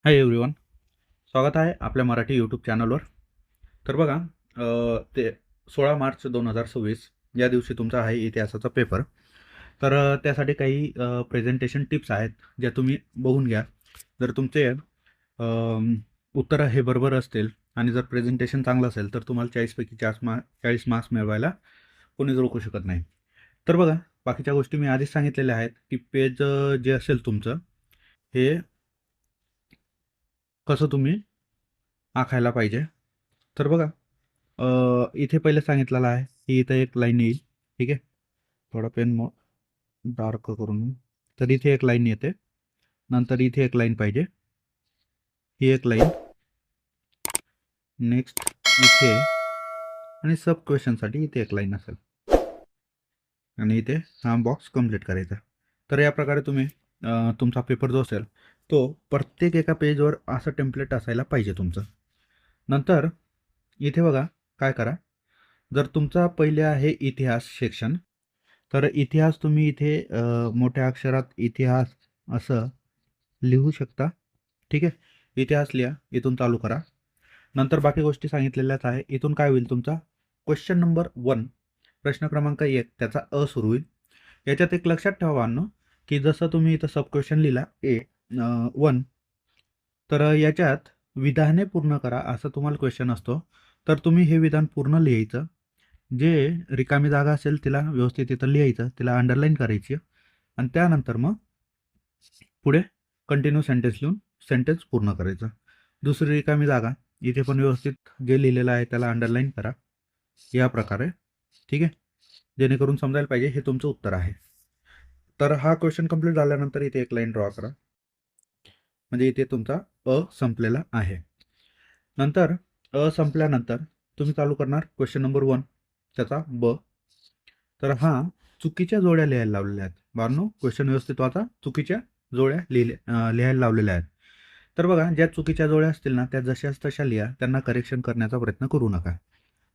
Hi everyone, स्वागत आहे आपल्या मराठी यूट्यूब चॅनलवर. तर बघा, ते 16 मार्च 2026 या दिवशी तुमचा आहे इतिहासाचा पेपर. तर त्यासाठी काही प्रेझेंटेशन टिप्स आहेत ज्या तुम्ही बघून घ्या. जर तुमचे उत्तरं हे बरोबर असतील आणि जर प्रेझेंटेशन चांगलं असेल तर तुम्हाला 40पैकी 40 मार्क्स मिळवायला कोणीच रोखू शकत नाही. तर बघा, बाकीच्या गोष्टी मी आधीच सांगितलेल्या आहेत की पेज जे असेल तुमचं हे कसं तुम्ही आखायला पाहिजे. तर बघा, इथे पहिले सांगितलेलं आहे की इथं एक लाईन येईल. ठीक आहे, थोडा पेन डार्क करून. तर इथे एक लाईन येते, नंतर इथे एक लाईन पाहिजे, ही एक लाईन, नेक्स्ट इथे, आणि सब क्वेश्चनसाठी इथे एक लाईन असेल आणि इथे हा बॉक्स कंप्लीट करायचा. तर या प्रकारे तुम्ही तुमचा पेपर जो असेल तो प्रत्येक एका पेजवर असं टेम्पलेट असायला पाहिजे तुमचं. नंतर इथे बघा, काय करा, जर तुमचा पहिले आहे इतिहास सेक्शन, तर इतिहास तुम्ही इथे मोठ्या अक्षरात इतिहास असं लिहू शकता. ठीक आहे, इतिहास लिहा, इथून चालू करा. नंतर बाकी गोष्टी सांगितलेल्याच आहे. इथून काय होईल, तुमचा क्वेश्चन नंबर 1, प्रश्न क्रमांक 1 त्याचा अ सुरू होईल. याच्यात एक लक्षात ठेवा बांधनो, की जसं तुम्ही इथं सब क्वेश्चन लिहिला A1, तर याच्यात विधाने पूर्ण करा असं तुम्हाला क्वेश्चन असतो. तर तुम्ही हे विधान पूर्ण लिहायचं. जे रिकामी जागा असेल तिला व्यवस्थित इथं लिहायचं, तिला अंडरलाईन करायची, आणि त्यानंतर मग पुढे कंटिन्यू सेंटेन्स लिहून सेंटेन्स पूर्ण करायचं. दुसरी रिकामी जागा इथे पण व्यवस्थित जे लिहिलेलं आहे त्याला अंडरलाईन करा या प्रकारे. ठीक आहे, जेणेकरून समजायला पाहिजे हे तुमचं उत्तर आहे. तर हा क्वेश्चन कंप्लीट झाल्यानंतर इथे एक लाईन ड्रॉ करा, म्हणजे इथे तुमचा अ संपलेला आहे. नंतर अ संपल्यानंतर तुम्ही चालू करणार क्वेश्चन नंबर 1 त्याचा ब. तर हा चुकीच्या जोड्या लिहायला लावलेल्या आहेत बाळांनो. क्वेश्चन व्यवस्थित वाचा, चुकीच्या जोड्या लिहायला लावलेल्या आहेत. तर बघा, ज्या चुकीच्या जोड्या असतील ना त्या जशाच तशा लिहा, त्यांना करेक्शन करण्याचा प्रयत्न करू नका.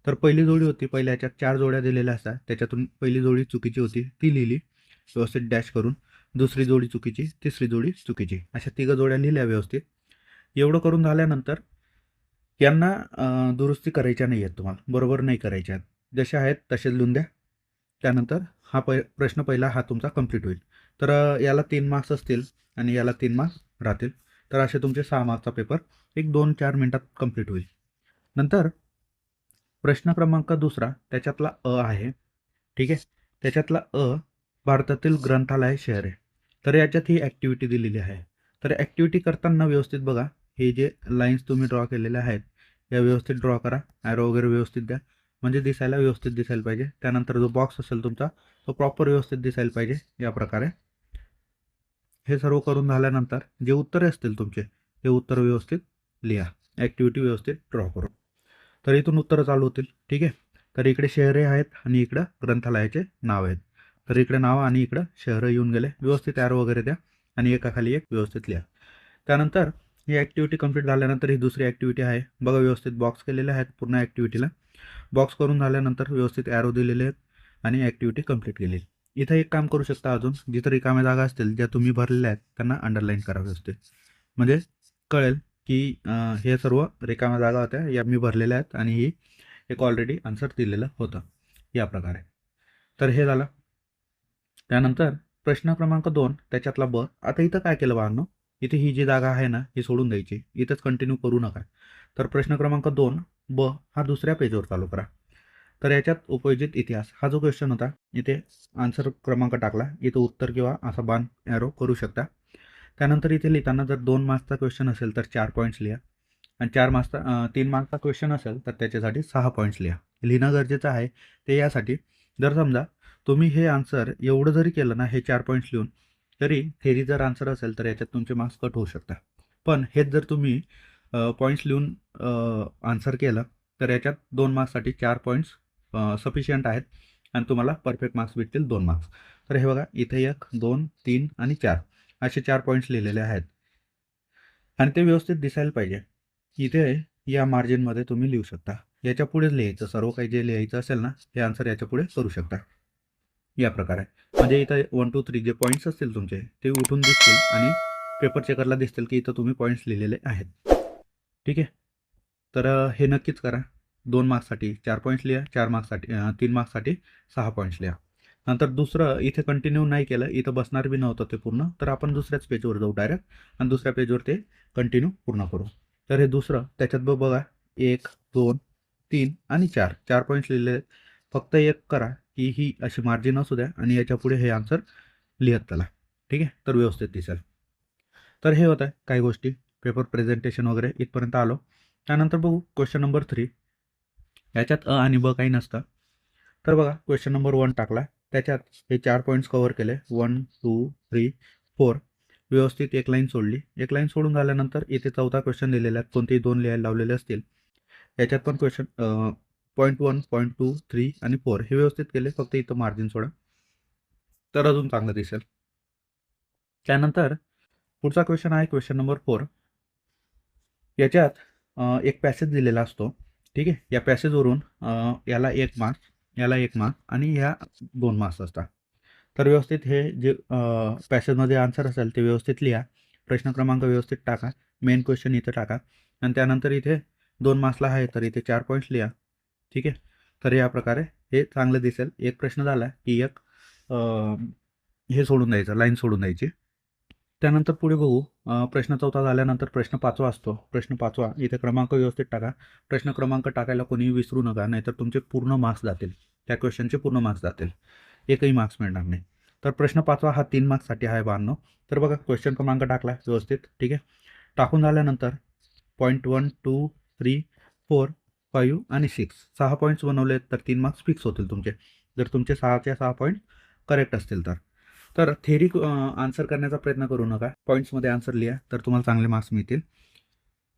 तर पहिली जोडी होती, पहिल्या ह्याच्यात 4 जोड्या दिलेल्या असतात, त्याच्यातून पहिली जोडी चुकीची होती ती लिहिली व्यवस्थित डॅश करून. दुसरी जोडी चुकीची, तिसरी जोडी चुकीची, अशा 3 जोड्या लिहिल्या व्यवस्थित. एवढं करून झाल्यानंतर यांना दुरुस्ती करायच्या नाही आहेत, तुम्हाला बरोबर नाही करायच्या आहेत, जशा आहेत तसेच लिहून द्या. त्यानंतर हा प्रश्न पहिला हा तुमचा कंप्लीट होईल. तर याला 3 मार्क्स असतील आणि याला 3 मार्क्स राहतील. तर असे तुमचे 6 मार्क्सचा पेपर एक 2-4 मिनिटात कंप्लीट होईल. नंतर प्रश्न क्रमांक दुसरा त्याच्यातला अ आहे. ठीक आहे, त्याच्यातला अ, भारतातील ग्रंथालय शहर आहे. तर याच्यात ही ॲक्टिव्हिटी दिलेली आहे. तर ॲक्टिव्हिटी करताना व्यवस्थित बघा, हे जे लाईन्स तुम्ही ड्रॉ केलेल्या आहेत या व्यवस्थित ड्रॉ करा, ॲरो वगैरे व्यवस्थित द्या, म्हणजे दिसायला व्यवस्थित दिसायला पाहिजे. त्यानंतर जो बॉक्स असेल तुमचा तो प्रॉपर व्यवस्थित दिसायला पाहिजे या प्रकारे. हे सर्व करून झाल्यानंतर जे उत्तरे असतील तुमचे ते उत्तर व्यवस्थित लिहा, ॲक्टिव्हिटी व्यवस्थित ड्रॉ करून. तर इथून उत्तरं चालू होतील. ठीक आहे, तर इकडे शहरे आहेत आणि इकडं ग्रंथालयाचे नाव आहेत. तर इकडे नाव आणि इकडं शहरं येऊन गेले. व्यवस्थित ॲरो वगैरे द्या आणि एकाखाली एक व्यवस्थित लिहा. त्यानंतर ही ॲक्टिव्हिटी कंप्लीट झाल्यानंतर ही दुसरी ॲक्टिव्हिटी आहे बघा, व्यवस्थित बॉक्स केलेले आहेत पूर्ण ॲक्टिव्हिटीला. बॉक्स करून झाल्यानंतर व्यवस्थित ॲरो दिलेले आहेत आणि ॲक्टिव्हिटी कंप्लीट केली. इथं एक काम करू शकता अजून, जिथं रिकाम्या जागा असतील ज्या तुम्ही भरलेल्या आहेत त्यांना अंडरलाईन करा व्यवस्थित, म्हणजे कळेल की हे सर्व रिकाम्या जागा होत्या, या मी भरलेल्या आहेत आणि ही एक ऑलरेडी आन्सर दिलेलं होतं या प्रकारे. तर हे झालं. त्यानंतर प्रश्न क्रमांक 2 त्याच्यातला ब. आता इथं काय केलं बाळांनो, इथे ही जी जागा आहे ना ही सोडून द्यायची, इथंच कंटिन्यू करू नका. तर प्रश्न क्रमांक 2 ब हा दुसऱ्या पेजवर चालू करा. तर याच्यात उपयोजित इतिहास हा जो क्वेश्चन होता, इथे आन्सर क्रमांक टाकला, इथं उत्तर किंवा असा बाण ॲरो करू शकता. त्यानंतर इथे लिहिताना जर 2 मार्क्सचा क्वेश्चन असेल तर 4 पॉईंट्स लिहा, आणि 3 मार्क्सचा क्वेश्चन असेल तर त्याच्यासाठी 6 पॉईंट्स लिहा. लिहिणं गरजेचं आहे. ते यासाठी, जर समजा तुम्ही हे आन्सर एवढं जरी केलं ना, हे 4 पॉईंट्स लिहून, तरी थेरी जर आन्सर असेल तर याच्यात तुमचे मार्क्स कट होऊ शकतात. पण हेच जर तुम्ही पॉईंट्स लिहून आन्सर केलं तर याच्यात 2 मार्क्ससाठी 4 पॉईंट्स सफिशियंट आहेत आणि तुम्हाला परफेक्ट मार्क्स भेटतील 2 मार्क्स. तर हे बघा, इथे 1, 2, 3 आणि 4 असे 4 पॉईंट्स लिहिलेले आहेत आणि ते व्यवस्थित दिसायला पाहिजे. इथे या मार्जिनमध्ये तुम्ही लिहू शकता. याच्या पुढेच लिहायचं, सर्व काही जे लिहायचं असेल ना हे आन्सर याच्या पुढे करू शकता या प्रकारे. म्हणजे इथं 1, 2, 3 जे पॉईंट्स असतील तुमचे ते उठून दिसतील आणि पेपर चेकरला दिसतील की इथं तुम्ही पॉईंट्स लिहिलेले आहेत. ठीक आहे. तर हे नक्कीच करा. 2 मार्क्ससाठी 4 पॉईंट्स लिहा, 4 मार्क्ससाठी 3 मार्क्ससाठी 6 पॉईंट्स लिहा. नंतर दुसरं इथे कंटिन्यू नाही केलं, इथं बसणार बी नव्हतं ते पूर्ण, तर आपण दुसऱ्याच पेजवर जाऊ डायरेक्ट आणि दुसऱ्या पेजवर ते कंटिन्यू पूर्ण करू. तर हे दुसरं त्याच्यात बघा 1, 2, 3 आणि 4 4 पॉईंट्स लिहिलेले आहेत. फक्त एक करा की ही अशी मार्जिन असू द्या आणि याच्यापुढे हे आन्सर लिहत चला. ठीक आहे. तर व्यवस्थित दिसेल. तर हे होतं काही गोष्टी पेपर प्रेझेंटेशन वगैरे इथपर्यंत आलो. त्यानंतर बघू क्वेश्चन नंबर 3. याच्यात अ आणि ब काही नसतं. तर बघा क्वेश्चन नंबर 1 टाकला. त्याच्यात हे 4 पॉईंट्स कव्हर केले. 1, 2, 3, 4 व्यवस्थित एक लाईन सोडली. एक लाईन सोडून झाल्यानंतर इथे चौथा क्वेश्चन लिहिलेला आहे. कोणतेही 2 लिहायला लावलेले असतील. याच्यात पण क्वेश्चन पॉईंट 1, पॉईंट 2, 3 आणि 4 हे व्यवस्थित केले. फक्त इथं मार्जिन सोडा. तर अजून चांगलं दिसेल. त्यानंतर पुढचा क्वेश्चन आहे क्वेश्चन नंबर 4. याच्यात एक पॅसेज दिलेला असतो. ठीक आहे. या पॅसेजवरून याला 1 मार्क्स, याला 1 मार्क्स आणि ह्या 2 मार्क्स असतात. तर व्यवस्थित हे जे पॅसेजमध्ये आन्सर असेल ते व्यवस्थित लिहा. प्रश्न क्रमांक व्यवस्थित टाका. मेन क्वेश्चन इथे टाका आणि त्यानंतर इथे 2 मार्क्सला आहे तर इथे 4 पॉईंट्स लिहा. ठीक आहे. तर या प्रकारे हे चांगलं दिसेल. एक प्रश्न झाला की एक हे सोडून द्यायचं, लाईन सोडून द्यायची. त्यानंतर पुढे बघू. प्रश्न 4था झाल्यानंतर प्रश्न 5वा असतो. प्रश्न 5वा इथे क्रमांक व्यवस्थित टाका. प्रश्न क्रमांक टाकायला कोणीही विसरू नका, नाहीतर तुमचे पूर्ण मार्क्स जातील. त्या क्वेश्चनचे पूर्ण मार्क्स जातील. एकही मार्क्स मिळणार नाही. तर प्रश्न 5वा हा 3 मार्क्ससाठी आहे बाळांनो. तर बघा क्वेश्चन क्रमांक टाकला व्यवस्थित. ठीक आहे. टाकून झाल्यानंतर पॉईंट 1, 2, 3, 4, 5 आणि 6 6 पॉईंट्स बनवले तर 3 मार्क्स फिक्स होतील तुमचे. जर तुमचे 6च्या 6 पॉईंट करेक्ट असतील तर. तर थेरी आन्सर करण्याचा प्रयत्न करू नका. पॉईंट्समध्ये आन्सर लिहा तर तुम्हाला चांगले मार्क्स मिळतील.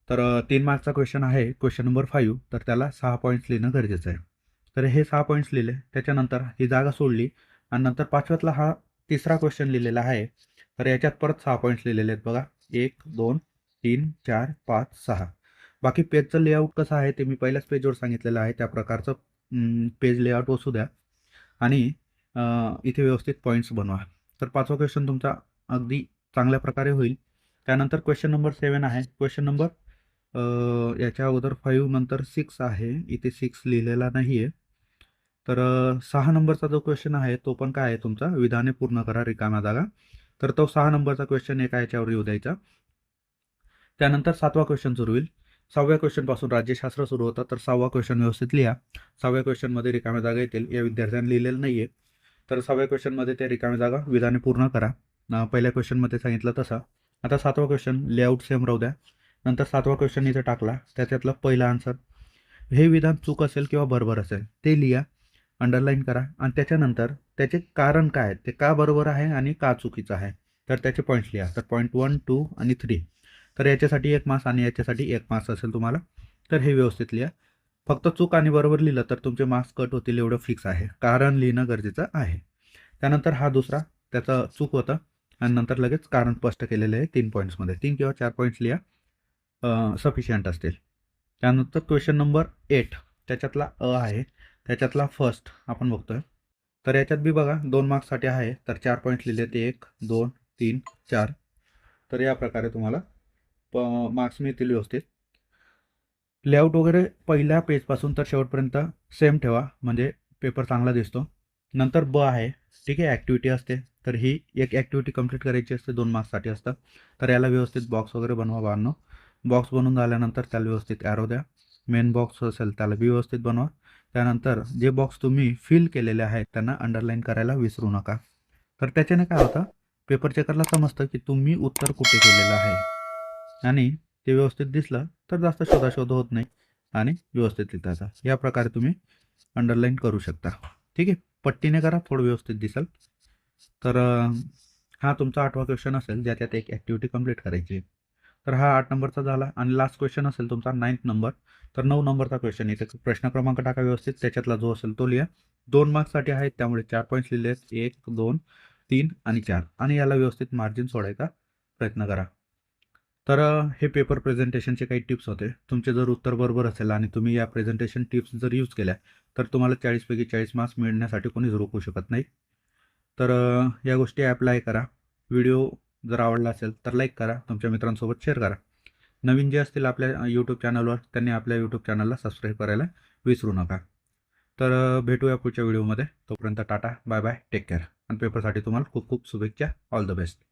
तर 3 मार्क्सचा क्वेश्चन आहे क्वेश्चन नंबर 5. तर त्याला 6 पॉईंट्स लिहिणं गरजेचं आहे. तर हे 6 पॉईंट्स लिहिले. त्याच्यानंतर ही जागा सोडली आणि नंतर 5व्यातला हा तिसरा क्वेश्चन लिहिलेला आहे. तर याच्यात परत 6 पॉईंट्स लिहिलेले आहेत बघा. 1, 2, 3, 4, 5, 6. बाकी पेजचं लेआउट कसं आहे ते मी पहिल्याच पेजवर सांगितलेलं आहे. त्या प्रकारचं पेज लेआउट असू द्या आणि इथे व्यवस्थित पॉईंट्स बनवा. तर 5वा क्वेश्चन तुमचा अगदी चांगल्या प्रकारे होईल. त्यानंतर क्वेश्चन नंबर 7 आहे. क्वेश्चन नंबर याच्या अगोदर 5 नंतर 6 आहे. इथे 6 लिहिलेला नाही आहे. तर 6 नंबरचा जो क्वेश्चन आहे तो पण काय आहे तुमचा, विधाने पूर्ण करा रिकाम्या जागा. तर तो 6 नंबरचा क्वेश्चन एका याच्यावर येऊ द्यायचा. त्यानंतर 7वा क्वेश्चन सुरू होईल. 6व्या क्वेश्चनपासून राज्यशास्त्र सुरू होतं. तर 6वा क्वेश्चन व्यवस्थित लिहा. 6व्या क्वेश्चनमध्ये रिकाम्या जागा येतील. या विद्यार्थ्यांनी लिहिलेलं नाही आहे. तर 6व्या क्वेश्चनमध्ये त्या रिकाम्या जागा विधाने पूर्ण करा. पहिल्या क्वेश्चनमध्ये सांगितलं तसं. आता 7वा क्वेश्चन लेआउट सेम राहू द्या. नंतर 7वा क्वेश्चन इथे टाकला. त्याच्यातलं पहिलं आन्सर हे विधान चूक असेल किंवा बरोबर असेल ते लिहा, अंडरलाईन करा आणि त्याच्यानंतर त्याचे कारण काय आहे, ते का बरोबर आहे आणि का चुकीचं आहे, तर त्याचे पॉईंट्स लिहा. तर पॉईंट 1, 2 आणि 3. तर याच्यासाठी 1 मार्क्स आणि याच्यासाठी 1 मार्क्स असेल तुम्हाला. तर हे व्यवस्थित लिहा. फक्त चूक आणि बरोबर लिहिलं तर तुमचे मार्क्स कट होतील एवढं फिक्स आहे. कारण लिहिणं गरजेचं आहे. त्यानंतर हा दुसरा त्याचं चूक होतं आणि नंतर लगेच कारण स्पष्ट केलेलं आहे 3 पॉईंट्समध्ये. 3 किंवा 4 पॉईंट्स लिहा, सफिशियंट असतील. त्यानंतर क्वेश्चन नंबर 8 त्याच्यातला अ आहे. त्याच्यातला फर्स्ट आपण बघतोय. तर याच्यात बी बघा 2 मार्क्ससाठी आहे. तर 4 पॉईंट्स लिहिले ते 1, 2, 3, 4. तर या प्रकारे तुम्हाला मार्क्स मिळतील व्यवस्थित. लेआउट वगैरे पहिल्या पेजपासून तर शेवटपर्यंत सेम ठेवा, म्हणजे पेपर चांगला दिसतो. नंतर ब आहे. ठीक आहे. ॲक्टिव्हिटी असते. तर ही एक ॲक्टिव्हिटी कंप्लीट करायची असते, 2 मार्क्ससाठी असतं. तर याला व्यवस्थित बॉक्स वगैरे बनवा बाळांनो. बॉक्स बनवून झाल्यानंतर त्याला व्यवस्थित ॲरो द्या. मेन बॉक्स असेल त्याला बी व्यवस्थित बनवा. त्यानंतर जे बॉक्स तुम्ही फिल केलेले आहेत त्यांना अंडरलाईन करायला विसरू नका. तर त्याच्याने काय होतं, पेपर चेकरला समजतं की तुम्ही उत्तर कुठे केलेलं आहे आणि ते व्यवस्थित दिसलं तर जास्त शोधाशोध होत नाही आणि व्यवस्थित लिहिता. या प्रकारे तुम्ही अंडरलाईन करू शकता. ठीक आहे. पट्टीने करा, थोडं व्यवस्थित दिसेल. तर हा तुमचा 8वा क्वेश्चन असेल ज्याच्यात एक ॲक्टिव्हिटी कंप्लीट करायची आहे. तर हा 8 नंबरचा झाला आणि लास्ट क्वेश्चन असेल तुमचा 9th नंबर. तर 9 नंबरचा क्वेश्चन इथे प्रश्न क्रमांक टाका व्यवस्थित. त्याच्यातला जो असेल तो लिहा. 2 मार्क्ससाठी आहेत त्यामुळे 4 पॉईंट्स लिहिले आहेत. 1, 2, 3 आणि 4 आणि याला व्यवस्थित मार्जिन सोडायचा प्रयत्न करा. तर हे पेपर प्रेझेंटेशनचे काही टिप्स होते. तुमचे जर उत्तर बरोबर असेल आणि तुम्ही या प्रेझेंटेशन टिप्स जर यूज केल्या तर तुम्हाला 40 पैकी 40 मार्क्स मिळण्यासाठी कोणीच रोखू शकत नाही. तर या गोष्टी ॲप्लाय करा. व्हिडिओ जर आवडला असेल तर लाईक करा, तुमच्या मित्रांसोबत शेअर करा. नवीन जे असतील आपल्या यूट्यूब चॅनलवर त्यांनी आपल्या यूट्यूब चॅनलला सबस्क्राईब करायला विसरू नका. तर भेटूया पुढच्या व्हिडिओमध्ये. तोपर्यंत tata, bye bye, take care. आणि पेपरसाठी तुम्हाला खूप खूप शुभेच्छा. All the best.